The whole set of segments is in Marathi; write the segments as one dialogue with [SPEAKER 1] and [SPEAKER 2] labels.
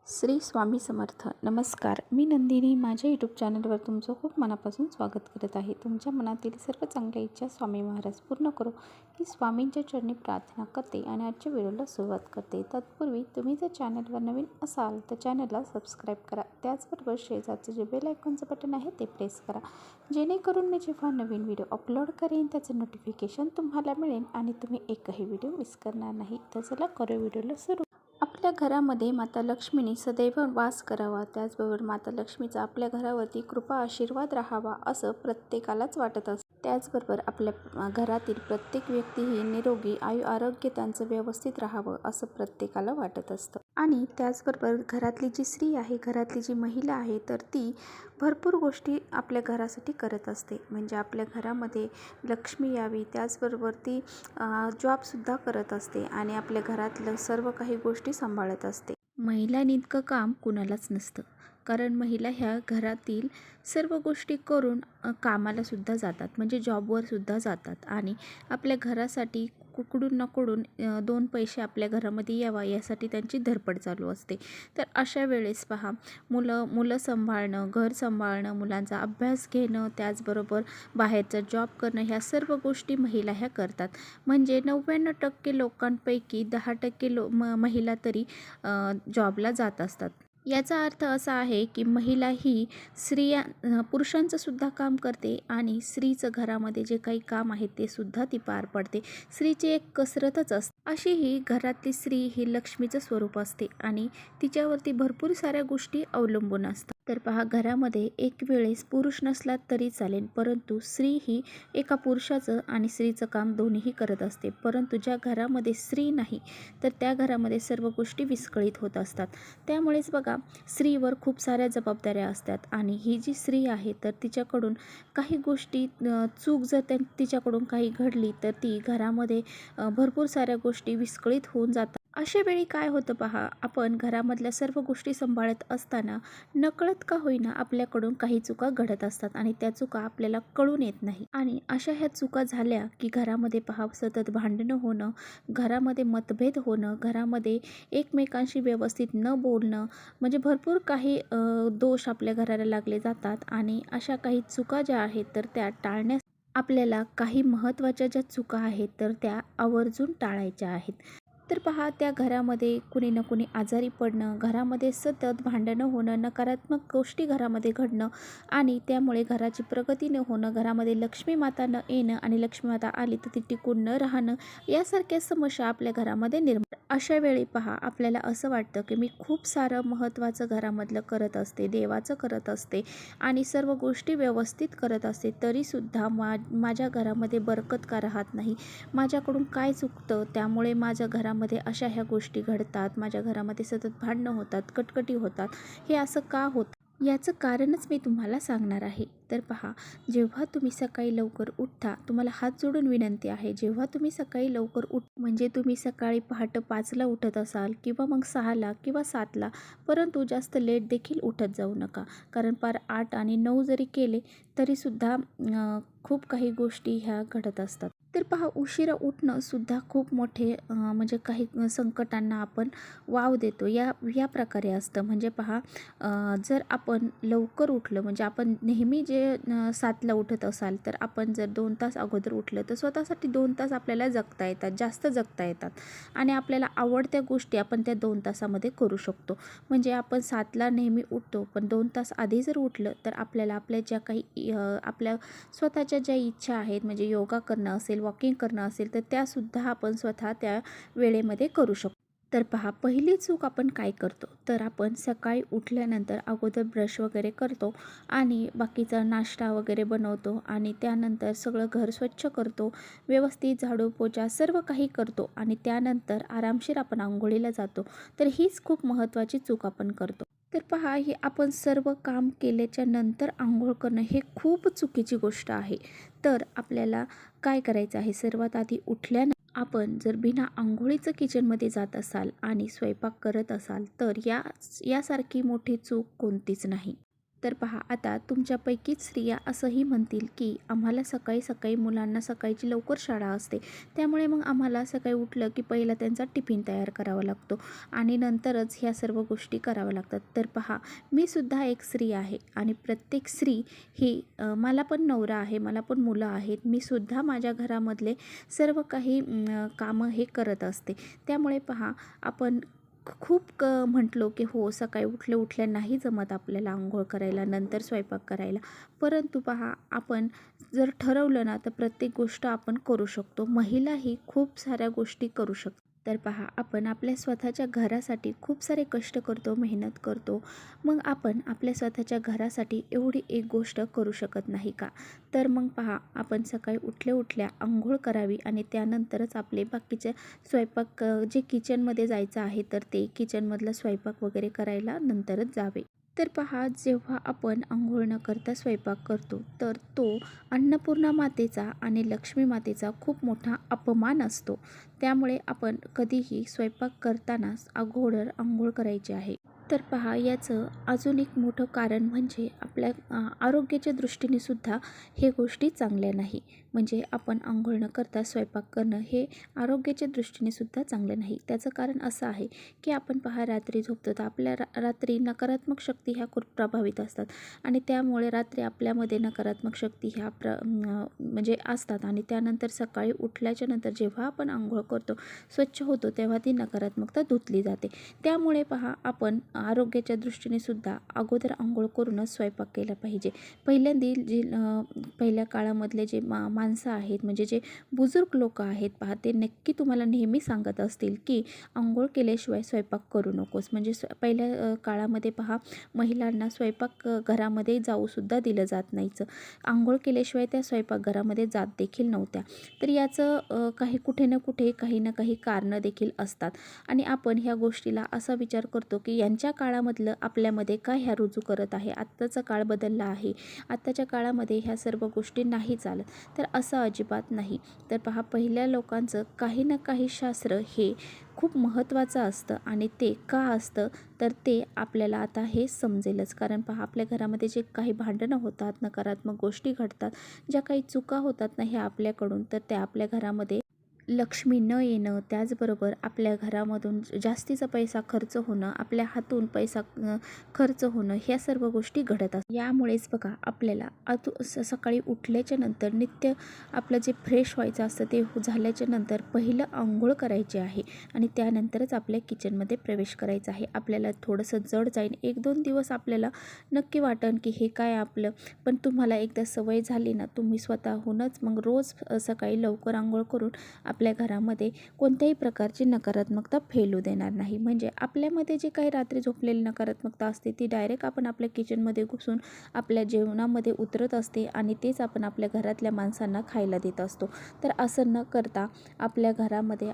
[SPEAKER 1] श्री स्वामी समर्थ. नमस्कार, मी नंदिनी. माझ्या यूट्यूब चॅनलवर तुमचं खूप मनापासून स्वागत करत आहे. तुमच्या मनातील सर्व चांगल्या इच्छा स्वामी महाराज पूर्ण करो ही स्वामींच्या चरणी प्रार्थना करते आणि आजच्या व्हिडिओला सुरुवात करते. तत्पूर्वी तुम्ही जर चॅनलवर नवीन असाल तर चॅनलला सबस्क्राईब करा. त्याचबरोबर शेजारचे जे बेल आयकॉनचं बटन आहे ते प्रेस करा, जेणेकरून मी जेव्हा नवीन व्हिडिओ अपलोड करेन त्याचं नोटिफिकेशन तुम्हाला मिळेल आणि तुम्ही एकही व्हिडिओ मिस करणार नाही. तर चला करू व्हिडिओला सुरू. आपल्या घरामध्ये माता लक्ष्मीने सदैव वास करावा, त्याचबरोबर माता लक्ष्मीचा आपल्या घरावरती कृपा आशीर्वाद राहावा असं प्रत्येकालाच वाटत असतं. त्याचबरोबर आपल्या घरातील प्रत्येक व्यक्ती ही निरोगी आरोग्य त्यांचं व्यवस्थित राहावं असं प्रत्येकाला वाटत असतं. आणि त्याचबरोबर घरातली जी स्त्री आहे, घरातली जी महिला आहे, तर ती भरपूर गोष्टी आपल्या घरासाठी करत असते. म्हणजे आपल्या घरामध्ये लक्ष्मी यावी, त्याचबरोबर ती जॉबसुद्धा करत असते आणि आपल्या घरातलं सर्व काही गोष्टी सांभाळत असते. महिलांइतकं काम कुणालाच नसतं, कारण महिला ह्या घरातील सर्व गोष्टी करून कामाला सुद्धा जातात, म्हणजे जॉबवर सुद्धा जातात आणि आपल्या घरासाठी कुकडून ना कुडून दोन पैसे आपल्या घरामध्ये यावा यासाठी त्यांची धडपड चालू असते. तर अशा वेळेस पहा, मुलं सांभाळणं, घर सांभाळणं, मुलांचा अभ्यास घेणं, त्याचबरोबर बाहेरचा जॉब करणं, ह्या सर्व गोष्टी महिला ह्या करतात. म्हणजे 99% लोकांपैकी 10% महिला तरी जॉबला जात असतात. याचा अर्थ असा आहे की महिला ही पुरुषांचं सुद्धा काम करते आणि स्त्रीचं घरामध्ये जे काही काम आहे ते सुद्धा ती पार पडते. स्त्रीची एक कसरतच असते. अशी ही घरातली स्त्री ही लक्ष्मीचं स्वरूप असते आणि तिच्यावरती भरपूर साऱ्या गोष्टी अवलंबून असतात. तर पहा, घरामध्ये एक वेळेस पुरुष नसला तरी चालेल, परंतु स्त्री ही एका पुरुषाचं आणि स्त्रीचं काम दोन्हीही करत असते. परंतु ज्या घरामध्ये स्त्री नाही तर त्या घरामध्ये सर्व गोष्टी विस्कळीत होत असतात. त्यामुळेच बघा, स्त्रीवर खूप साऱ्या जबाबदाऱ्या असतात आणि ही जी स्त्री आहे तर तिच्याकडून काही गोष्टी चूक जर तिच्याकडून काही घडली तर ती घरामध्ये भरपूर साऱ्या गोष्टी विस्कळीत होऊन जातात. अशा वेळी काय होतं पहा, आपण घरामधल्या सर्व गोष्टी सांभाळत असताना नकळत का होईना आपल्याकडून काही चुका घडत असतात आणि त्या चुका आपल्याला कळून येत नाही. आणि अशा ह्या चुका झाल्या की घरामध्ये पहा सतत भांडणं होणं, घरामध्ये मतभेद होणं, घरामध्ये एकमेकांशी व्यवस्थित न बोलणं, म्हणजे भरपूर काही दोष आपल्या घराला लागले जातात. आणि अशा काही चुका ज्या आहेत तर त्या टाळण्यास आपल्याला काही महत्त्वाच्या ज्या चुका आहेत तर त्या आवर्जून टाळायच्या आहेत. तर पहा, त्या घरामध्ये कुणी ना कुणी आजारी पडणं, घरामध्ये सतत भांडणं होणं, नकारात्मक गोष्टी घरामध्ये घडणं आणि त्यामुळे घराची प्रगती न होणं, घरामध्ये लक्ष्मी माता न येणं आणि लक्ष्मी माता आली तर ती टिकून न राहणं, यासारख्या समस्या आपल्या घरामध्ये निर्माण. अशा वेळी पहा, आपल्याला असं वाटतं की मी खूप सारं महत्त्वाचं घरामधलं करत असते, देवाचं करत असते आणि सर्व गोष्टी व्यवस्थित करत असते, तरीसुद्धा माझ्या घरामध्ये बरकत का राहत नाही, माझ्याकडून काय चुकतं, त्यामुळे माझ्या घरामध्ये अशा ह्या गोष्टी घडतात, माझ्या घरामध्ये सतत भांडणं होतात, कटकटी होतात, हे असं का होतं याचं कारणच मी तुम्हाला सांगणार आहे. तर पहा, जेव्हा तुम्ही सकाळी लवकर उठता, तुम्हाला हात जोडून विनंती आहे, जेव्हा तुम्ही सकाळी लवकर म्हणजे तुम्ही सकाळी पहाटे 5ला उठत असाल किंवा मग 6ला किंवा 7ला, परंतु जास्त लेट देखील उठत जाऊ नका, कारण पार 8 आणि 9 जरी केले तरीसुद्धा खूप काही गोष्टी ह्या घडत असतात. तर पहा, उशिरा उठणं सुद्धा खूप मोठे म्हणजे काही संकटांना आपण वाव देतो या प्रकारे असतं. म्हणजे पहा, जर आपण लवकर उठलं, म्हणजे आपण नेहमी जे 7ला उठत असाल तर आपण जर 2 तास अगोदर उठलं तर स्वतःसाठी 2 तास आपल्याला जगता येतात, जास्त जगता येतात आणि आपल्याला आवडत्या गोष्टी आपण त्या 2 तासामध्ये करू शकतो. म्हणजे आपण 7ला नेहमी उठतो, पण 2 तास आधी जर उठलं तर आपल्याला आपल्या ज्या काही आपल्या स्वतःच्या ज्या इच्छा आहेत, म्हणजे योगा करणं असेल, वॉकिंग करणं असेल, तर त्यासुद्धा आपण स्वतः त्या वेळेमध्ये करू शकतो. तर पहा, पहिली चूक आपण काय करतो, तर आपण सकाळी उठल्यानंतर अगोदर ब्रश वगैरे करतो आणि बाकीचा नाश्ता वगैरे बनवतो आणि त्यानंतर सगळं घर स्वच्छ करतो, व्यवस्थित झाडू पोछा सर्व काही करतो आणि त्यानंतर आरामशीर आपण अंघोळीला जातो. तर हीच खूप महत्त्वाची चूक आपण करतो. तर पहा, ही आपण सर्व काम केल्याच्या नंतर अंघोळ करणं हे खूप चुकीची गोष्ट आहे. तर आपल्याला काय करायचं आहे, सर्वात आधी उठल्यानंतर आपण जर बिना अंघोळीचं किचनमध्ये जात असाल आणि स्वयंपाक करत असाल तर यासारखी मोठी चूक कोणतीच नाही. तर पहा, आता तुमच्यापैकीच स्त्रिया असंही म्हणतील की आम्हाला सकाळी सकाळी मुलांना सकाळची लवकर शाळा असते, त्यामुळे मग आम्हाला सकाळी उठलं की पहिला त्यांचा टिफिन तयार करावा लागतो आणि नंतरच ह्या सर्व गोष्टी कराव्या लागतात. तर पहा, मी सुद्धा एक स्त्री आहे आणि प्रत्येक स्त्री ही मला पण नवरा आहे, मला पण मुलं आहेत, मी सुद्धा माझ्या घरामधले सर्व काही कामं हे करत असते. त्यामुळे पहा, आपण खूप म्हटलो की हो सकाळी उठल्या नाही जमत आपल्याला अंघोळ करायला, नंतर स्वयंपाक करायला. परंतु पहा, आपण जर ठरवलं ना तर प्रत्येक गोष्ट आपण करू शकतो. महिलाही खूप साऱ्या गोष्टी करू शकतात. तर पहा, आपण आपल्या स्वतःच्या घरासाठी खूप सारे कष्ट करतो, मेहनत करतो. मग आपण आपल्या स्वतःच्या घरासाठी एवढी एक गोष्ट करू शकत नाही का? तर मग पहा, आपण सकाळी उठल्या अंघोळ करावी आणि त्यानंतरच आपले बाकीचे स्वयंपाक जे किचनमध्ये जायचं आहे तर ते किचनमधला स्वयंपाक वगैरे करायला नंतरच जावे. तर पहा, जेव्हा आपण अंघोळ न करता स्वयंपाक करतो तर तो अन्नपूर्णा मातेचा आणि लक्ष्मी मातेचा खूप मोठा अपमान असतो. त्यामुळे आपण कधीही स्वयंपाक करतानाच अगोदर अंघोळ करायची आहे. तर पहा, याचं अजून एक मोठं कारण म्हणजे आपल्या आरोग्याच्या दृष्टीने सुद्धा हे गोष्टी चांगल्या नाही. म्हणजे आपण अंघोळ न करता स्वयंपाक करणं हे आरोग्याच्या दृष्टीने सुद्धा चांगलं नाही. त्याचं कारण असं आहे की आपण पहा, रात्री झोपतो तर आपल्या रात्री नकारात्मक शक्ती ह्या खूप प्रभावित असतात आणि त्यामुळे रात्री आपल्यामध्ये नकारात्मक शक्ती ह्या म्हणजे असतात आणि त्यानंतर सकाळी उठल्याच्या नंतर जेव्हा आपण अंघोळ करतो, स्वच्छ होतो, तेव्हा ती नकारात्मकता धुतली जाते. त्यामुळे पहा, आपण आरोग्याच्या दृष्टीने सुद्धा अगोदर अंघोळ करूनच स्वयंपाक केला पाहिजे. पहिल्या काळामधले जे माणसं आहेत, म्हणजे जे बुजुर्ग लोक आहेत पहा, ते नक्की तुम्हाला नेहमी सांगत असतील की अंघोळ केल्याशिवाय स्वयंपाक करू नकोस. म्हणजे पहिल्या काळामध्ये पहा, महिलांना स्वयंपाक घरामध्ये जाऊसुद्धा दिलं जात नाहीचं. अंघोळ केल्याशिवाय त्या स्वयंपाकघरामध्ये जात देखील नव्हत्या. तर याचं कुठे ना कुठे काही ना काही कारणं देखील असतात आणि आपण ह्या गोष्टीला असा विचार करतो की यांच्या काळामधलं आपल्यामध्ये काय ह्या रुजू करत आहे. आत्ताचा काळ बदलला आहे, आत्ताच्या काळामध्ये ह्या सर्व गोष्टी नाही चालत. तर असं अजिबात नाही. तर पहा, पहिल्या लोकांचं काही ना काही शास्त्र हे खूप महत्त्वाचं असतं आणि ते का असतं तर ते आपल्याला आता हे समजेलच. कारण पहा, आपल्या घरामध्ये जे काही भांडणं होतात, नकारात्मक गोष्टी घडतात, ज्या काही चुका होतात ना ह्या आपल्याकडून, तर त्या आपल्या घरामध्ये लक्ष्मी न येणं, त्याचबरोबर आपल्या घरामधून जास्तीचा पैसा खर्च होणं, आपल्या हातून पैसा खर्च होणं, ह्या सर्व गोष्टी घडत असतात. यामुळेच बघा, आपल्याला सकाळी उठल्याच्या नंतर नित्य आपलं जे फ्रेश व्हायचं असतं ते झाल्याच्या नंतर पहिलं अंघोळ करायची आहे आणि त्यानंतरच आपल्या किचनमध्ये प्रवेश करायचा आहे. आपल्याला थोडंसं जड जाईल, 1-2 दिवस आपल्याला नक्की वाटेल की हे काय आपलं, पण तुम्हाला एकदा सवय झाली ना, तुम्ही स्वतःहूनच मग रोज सकाळी लवकर अंघोळ करून आपल्या घरामध्ये कोणत्याही प्रकारची नकारात्मकता फैलू देणार नाही. म्हणजे आपल्यामध्ये जे काही रात्री झोपलेली नकारात्मकता असते ती डायरेक्ट आपण आपल्या किचनमध्ये घुसून आपल्या जेवणामध्ये उतरत असते आणि तेच आपण आपल्या घरातल्या माणसांना खायला देत असतो. तर असं न करता आपल्या घरामध्ये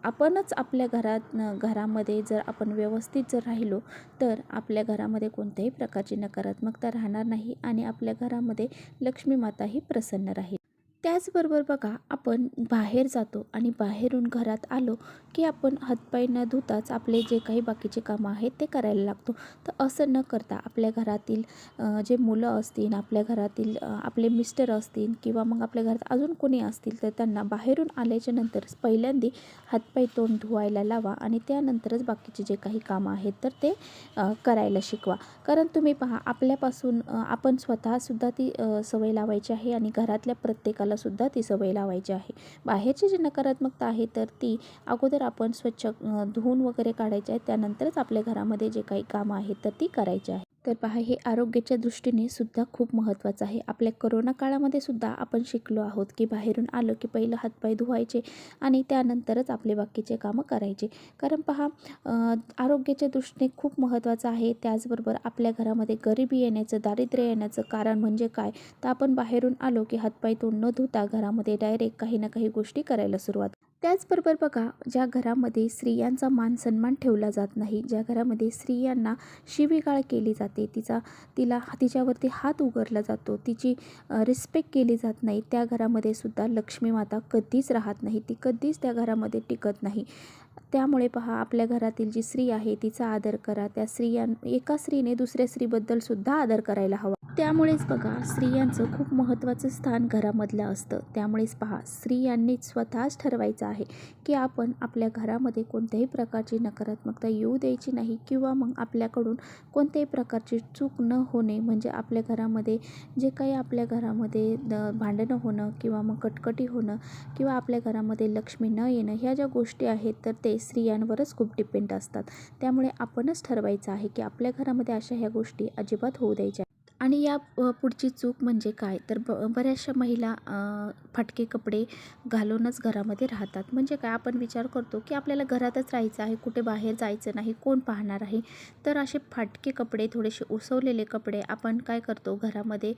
[SPEAKER 1] आपणच आपल्या घरामध्ये जर आपण व्यवस्थित जर राहिलो तर आपल्या घरामध्ये कोणत्याही प्रकारची नकारात्मकता राहणार नाही आणि आपल्या घरामध्ये लक्ष्मी माताही प्रसन्न राहील. त्याचबरोबर बघा, आपण बाहेर जातो आणि बाहेरून घरात आलो की आपण हातपाय न धुताच आपले जे काही बाकीचे कामं आहेत ते करायला लागतो. तर असं न करता आपल्या घरातील जे मुलं असतील, आपल्या घरातील आपले मिस्टर असतील किंवा मग आपल्या घरात अजून कोणी असतील तर त्यांना बाहेरून आल्याच्या नंतर पहिल्यांदा हातपाय तोंड धुवायला लावा आणि त्यानंतरच बाकीचे जे काही कामं आहेत तर ते करायला शिकवा. कारण तुम्ही पहा, आपल्यापासून आपण स्वतःसुद्धा ती सवय लावायची आहे आणि घरातल्या प्रत्येकाला सुद्धा ती सवय लावायची आहे. बाहेरची जी नकारात्मकता आहे तर ती अगोदर आपण स्वच्छ धुवून वगैरे काढायची आहे, त्यानंतरच आपल्या घरामध्ये जे काही कामं आहेत तर ती करायची आहे. तर पहा, हे आरोग्याच्या दृष्टीने सुद्धा खूप महत्त्वाचं आहे. आपल्या कोरोना काळामध्ये सुद्धा आपण शिकलो आहोत की बाहेरून आलो की पहिलं हातपाय धुवायचे आणि त्यानंतरच आपले बाकीचे कामं करायचे. कारण पहा, आरोग्याच्या दृष्टीने खूप महत्त्वाचं आहे. त्याचबरोबर आपल्या घरामध्ये गरिबी येण्याचं, दारिद्र्य येण्याचं कारण म्हणजे काय, तर आपण बाहेरून आलो की हातपाय तोंड न धुता घरामध्ये डायरेक्ट काही ना काही गोष्टी करायला सुरुवात. त्याचबरोबर बघा, ज्या घरामध्ये स्त्रियांचा मान सन्मान ठेवला जात नाही, ज्या घरामध्ये स्त्रियांना शिवीगाळ केली जाते, तिच्यावरती हात उगारला जातो, तिची रिस्पेक्ट केली जात नाही, त्या घरामध्ये सुद्धा लक्ष्मी माता कधीच राहत नाही, ती कधीच त्या घरामध्ये टिकत नाही. त्यामुळे पहा, आपल्या घरातील जी स्त्री आहे तिचा आदर करा. त्या एका स्त्रीने दुसऱ्या स्त्रीबद्दल सुद्धा आदर करायला हवा. त्यामुळेच बघा, स्त्रियांचं खूप महत्त्वाचं स्थान घरामधलं असतं. त्यामुळेच पहा, स्त्रियांनीच स्वतःच ठरवायचं आहे की आपण आपल्या घरामध्ये कोणत्याही प्रकारची नकारात्मकता येऊ द्यायची नाही, किंवा मग आपल्याकडून कोणत्याही प्रकारची चूक न होणे, म्हणजे आपल्या घरामध्ये जे काही आपल्या घरामध्ये भांडणं होणं किंवा मग कटकटी होणं किंवा आपल्या घरामध्ये लक्ष्मी न येणं, ह्या ज्या गोष्टी आहेत तर ते स्त्रियांवरच खूप डिपेंड असतात. त्यामुळे आपणच ठरवायचं आहे की आपल्या घरामध्ये अशा ह्या गोष्टी अजिबात होऊ द्यायच्या. आणि या पुढची चूक म्हणजे काय, तर बऱ्याचशा महिला फाटके कपडे घालूनच घरामध्ये राहतात. म्हणजे काय, आपण विचार करतो की आपल्याला घरातच राहायचं आहे, कुठे बाहेर जायचं नाही, कोण पाहणार आहे. तर असे फाटके कपडे, थोडेसे उसवलेले कपडे आपण काय करतो घरामध्ये,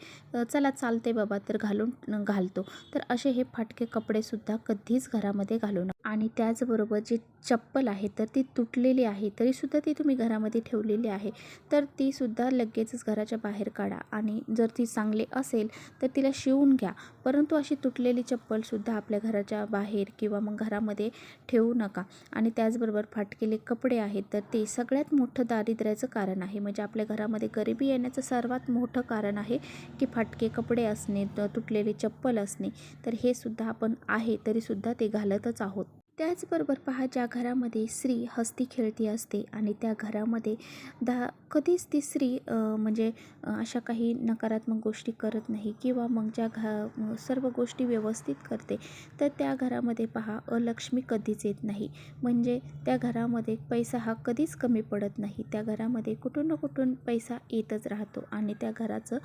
[SPEAKER 1] चला चालते बाबा तर घालतो. तर असे हे फाटके कपडेसुद्धा कधीच घरामध्ये घालू नका. आणि त्याचबरोबर जी चप्पल आहे तर ती तुटलेली आहे तरीसुद्धा ती तुम्ही घरामध्ये ठेवलेली आहे, तर ती सुद्धा लगेचच घराच्या बाहेर काढा. आणि जर ती चांगली असेल तर तिला शिवून घ्या. परंतु अशी तुटलेली चप्पलसुद्धा आपल्या घराच्या बाहेर किंवा मग घरामध्ये ठेवू नका. आणि त्याचबरोबर फाटलेले कपडे आहेत तर ते सगळ्यात मोठं दारिद्र्याचं कारण आहे. म्हणजे आपल्या घरामध्ये गरिबी येण्याचं सर्वात मोठं कारण आहे की फाटके कपडे असणे, तुटलेले चप्पल असणे. तर हे सुद्धा आपण आहे तरीसुद्धा ते घालतच आहोत. त्याचबरोबर पहा, ज्या घरामध्ये स्त्री हसती खेळती असते आणि त्या घरामध्ये कधीच ती स्त्री म्हणजे अशा काही नकारात्मक गोष्टी करत नाही, किंवा मग ज्या सर्व गोष्टी व्यवस्थित करते, तर त्या घरामध्ये पहा अलक्ष्मी कधीच येत नाही. म्हणजे त्या घरामध्ये पैसा हा कधीच कमी पडत नाही. त्या घरामध्ये कुठून ना कुठून पैसा येतच राहतो आणि त्या घराचं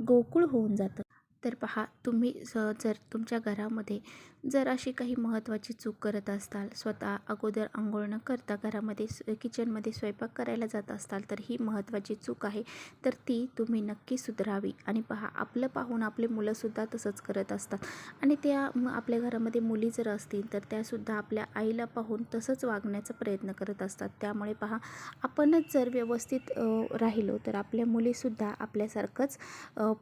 [SPEAKER 1] गोकुळ होऊन जातं. तर पहा, तुम्ही जर तुमच्या घरामध्ये जर अशी काही महत्त्वाची चूक करत असताल, स्वतः अगोदर अंघोळ न करता घरामध्ये किचनमध्ये स्वयंपाक करायला जात असताल, तर ही महत्त्वाची चूक आहे. तर ती तुम्ही नक्की सुधारावी. आणि पहा, आपलं पाहून आपले मुलंसुद्धा तसंच करत असतात. आणि त्या आपल्या घरामध्ये मुली जर असतील तर त्यासुद्धा आपल्या आईला पाहून तसंच वागण्याचा प्रयत्न करत असतात. त्यामुळे पहा, आपणच जर व्यवस्थित राहिलो तर आपल्या मुलीसुद्धा आपल्यासारखंच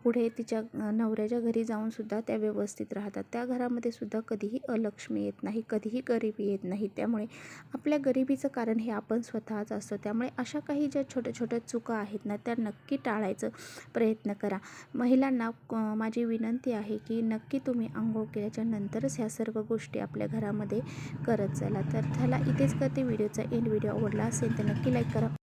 [SPEAKER 1] पुढे तिच्या नवऱ्याच्या घरी जाऊनसुद्धा त्या व्यवस्थित राहतात. त्या घरामध्ये सुद्धा कधीही अलक्ष्मी येत नाही, कधीही गरिबी येत नाही. त्यामुळे आपल्या गरिबीचं कारण हे आपण स्वतःच असतो. त्यामुळे अशा काही ज्या छोट्या छोट्या चुका आहेत ना, त्या नक्की टाळायचं प्रयत्न करा. महिलांना माझी विनंती आहे की नक्की तुम्ही अंघोळ केल्याच्या नंतरच ह्या सर्व गोष्टी आपल्या घरामध्ये करत चला. तर चला, इथेच करते व्हिडिओचा एंड. व्हिडिओ आवडला असेल तर नक्की लाईक करा.